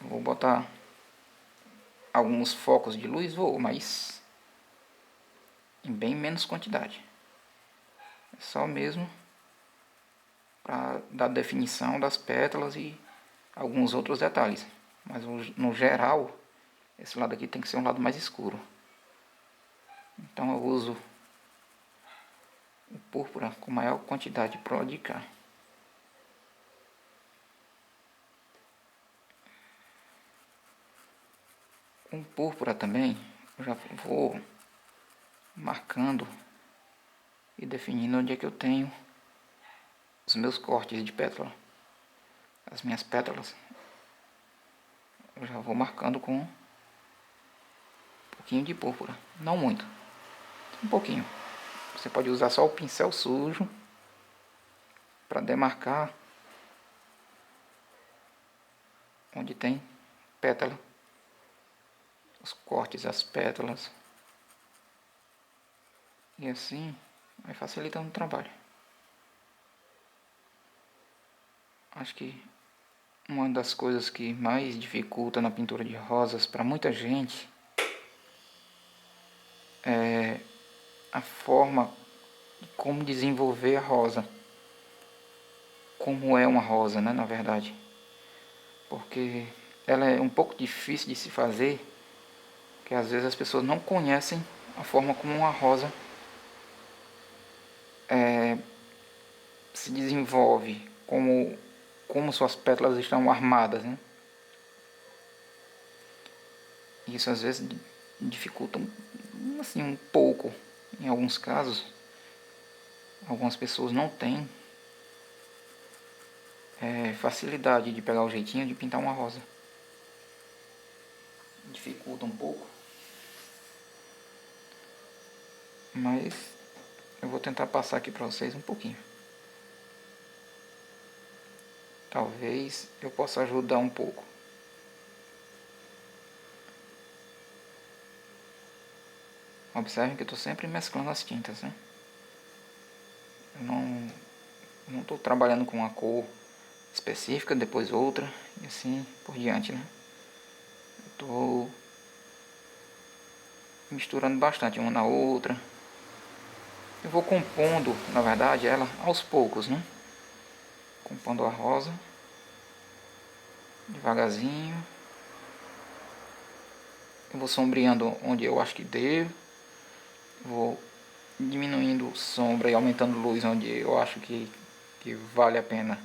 Vou botar alguns focos de luz, mas em bem menos quantidade. É só mesmo para dar definição das pétalas e alguns outros detalhes. Mas no geral, esse lado aqui tem que ser um lado mais escuro. Então eu uso o púrpura com maior quantidade para o lado de cá. Com púrpura também, eu já vou marcando e definindo onde é que eu tenho os meus cortes de pétala. As minhas pétalas eu já vou marcando com um pouquinho de púrpura, não muito, um pouquinho. Você pode usar só o pincel sujo para demarcar onde tem pétala, os cortes das pétalas, e assim vai facilitando o trabalho. Acho que uma das coisas que mais dificulta na pintura de rosas para muita gente é a forma de como desenvolver a rosa. Como é uma rosa, né, na verdade. Porque ela é um pouco difícil de se fazer, porque às vezes as pessoas não conhecem a forma como uma rosa se desenvolve, como suas pétalas estão armadas, né? Isso às vezes dificulta assim, um pouco. Em alguns casos, algumas pessoas não têm facilidade de pegar o jeitinho de pintar uma rosa. Dificulta um pouco. Mas eu vou tentar passar aqui para vocês um pouquinho. Talvez eu possa ajudar um pouco. Observem que eu estou sempre mesclando as tintas, né? Eu não estou trabalhando com uma cor específica, depois outra, e assim por diante, né? Eu estou misturando bastante uma na outra. Eu vou compondo, na verdade, ela aos poucos, né? Compondo a rosa, devagarzinho. Eu vou sombreando onde eu acho que devo. Vou diminuindo sombra e aumentando luz onde eu acho que vale a pena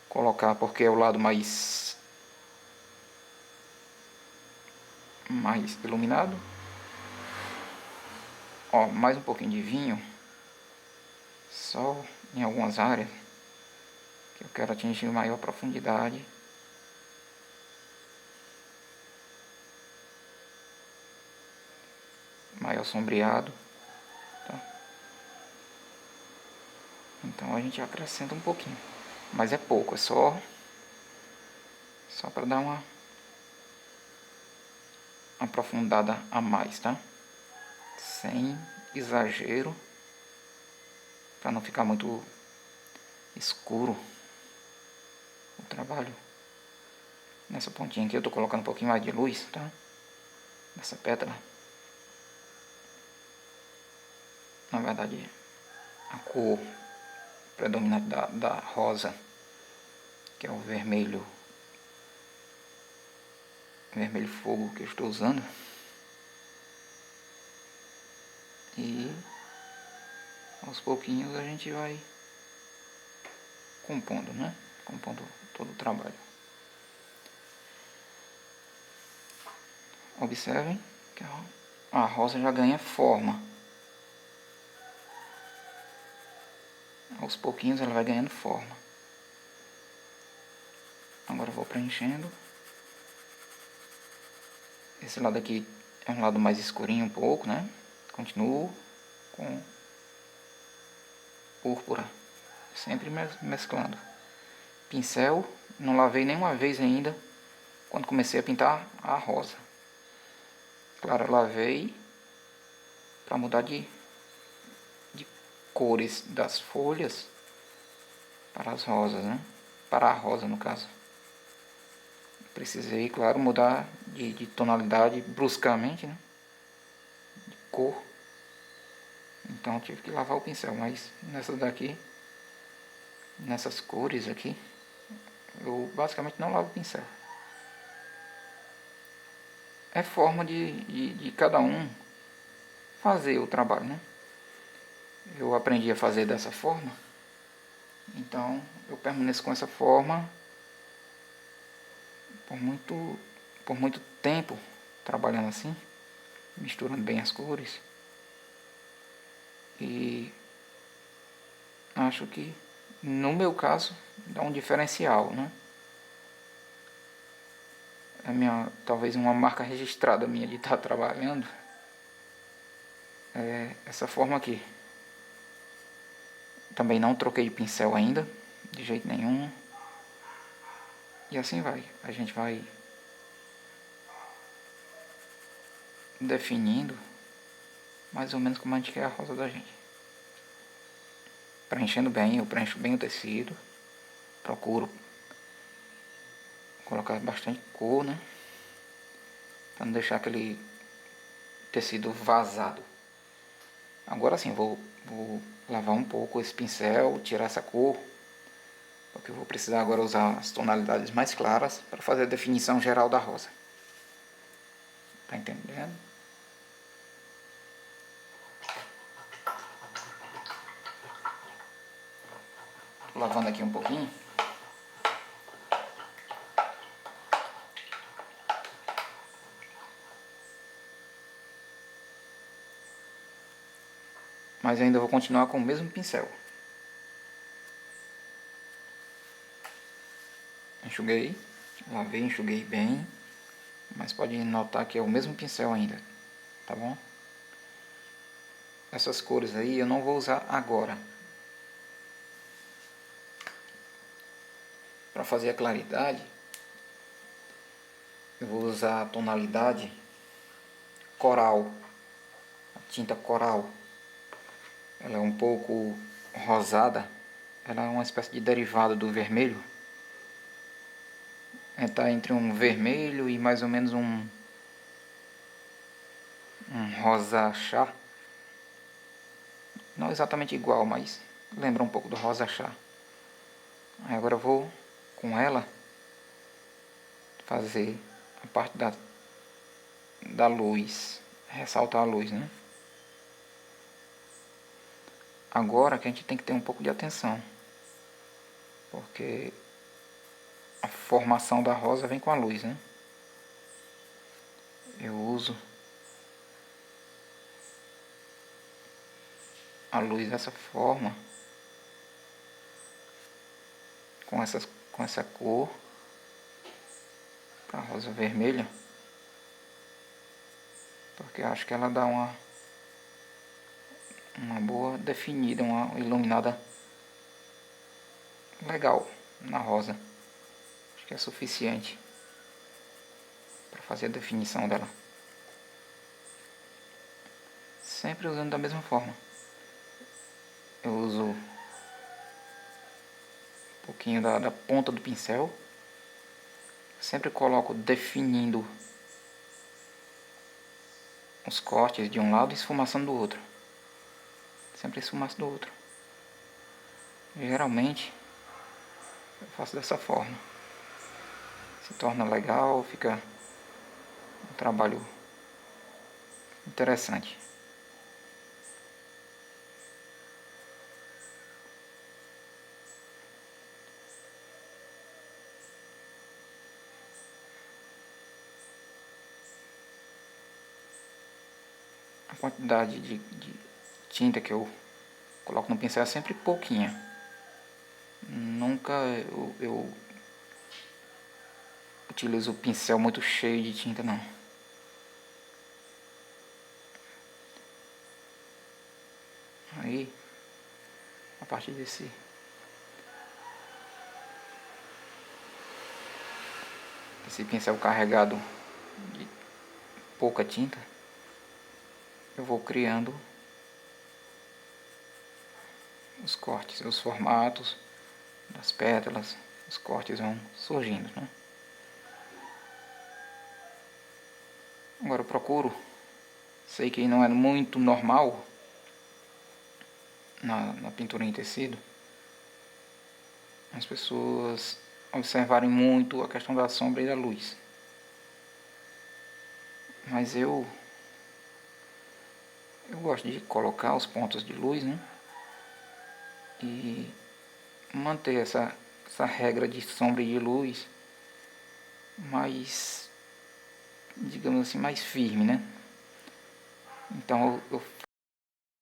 colocar, porque é o lado mais iluminado. Ó, mais um pouquinho de vinho, só em algumas áreas que eu quero atingir maior profundidade. Maior sombreado, tá? Então a gente acrescenta um pouquinho, mas é pouco, é só para dar uma aprofundada a mais, tá? Sem exagero, para não ficar muito escuro o trabalho. Nessa pontinha aqui eu tô colocando um pouquinho mais de luz, tá? Nessa pétala. Na verdade, a cor predominante da rosa, que é o vermelho fogo que eu estou usando. E aos pouquinhos a gente vai compondo, né? Compondo todo o trabalho. Observem que a rosa já ganha forma. Aos pouquinhos ela vai ganhando forma. Agora eu vou preenchendo. Esse lado aqui é um lado mais escurinho um pouco, né? Continuo com púrpura, sempre mesclando. Pincel, não lavei nenhuma vez ainda quando comecei a pintar a rosa. Claro, eu lavei para mudar de cores das folhas para as rosas, né? Para a rosa, no caso. precisei, claro, mudar de tonalidade bruscamente, né? De cor. Então tive que lavar o pincel, mas nessas cores aqui, eu basicamente não lavo o pincel. É forma de cada um fazer o trabalho, né? Eu aprendi a fazer dessa forma, então eu permaneço com essa forma por muito tempo, trabalhando assim, misturando bem as cores. E acho que, no meu caso, dá um diferencial, né? Talvez uma marca registrada minha de estar trabalhando é essa forma aqui. Também não troquei de pincel ainda, de jeito nenhum. E assim vai. A gente vai definindo mais ou menos como a gente quer a rosa da gente. Preenchendo bem, eu preencho bem o tecido. Procuro colocar bastante cor, né? Para não deixar aquele tecido vazado. Agora sim, vou lavar um pouco esse pincel, tirar essa cor, porque eu vou precisar agora usar as tonalidades mais claras para fazer a definição geral da rosa. Tá entendendo? Tô lavando aqui um pouquinho. Mas ainda vou continuar com o mesmo pincel. Enxuguei, lavei, enxuguei bem, mas pode notar que é o mesmo pincel ainda, tá bom? Essas cores aí eu não vou usar agora. Para fazer a claridade, eu vou usar a tonalidade coral, a tinta coral. Ela é um pouco rosada, ela é uma espécie de derivado do vermelho. Está entre um vermelho e mais ou menos um rosa chá. Não exatamente igual, mas lembra um pouco do rosa chá. Aí agora eu vou com ela fazer a parte da luz, ressaltar a luz, né? Agora que a gente tem que ter um pouco de atenção, porque a formação da rosa vem com a luz, né? Eu uso a luz dessa forma, com essa cor, para a rosa vermelha, porque eu acho que ela dá uma boa definida, uma iluminada legal na rosa. Acho que é suficiente para fazer a definição dela. Sempre usando da mesma forma. Eu uso um pouquinho da ponta do pincel. Sempre coloco definindo os cortes de um lado e esfumaçando do outro. Sempre esfumaço do outro. Geralmente eu faço dessa forma. Se torna legal, fica um trabalho interessante. A quantidade de tinta que eu coloco no pincel é sempre pouquinha. Nunca eu utilizo o pincel muito cheio de tinta, não. Aí, a partir desse pincel carregado de pouca tinta, eu vou criando os cortes, os formatos das pétalas, os cortes vão surgindo, né? Agora eu procuro, sei que não é muito normal na pintura em tecido, as pessoas observarem muito a questão da sombra e da luz. Mas eu gosto de colocar os pontos de luz, né? E manter essa regra de sombra e de luz mais, digamos assim, mais firme, né? Então eu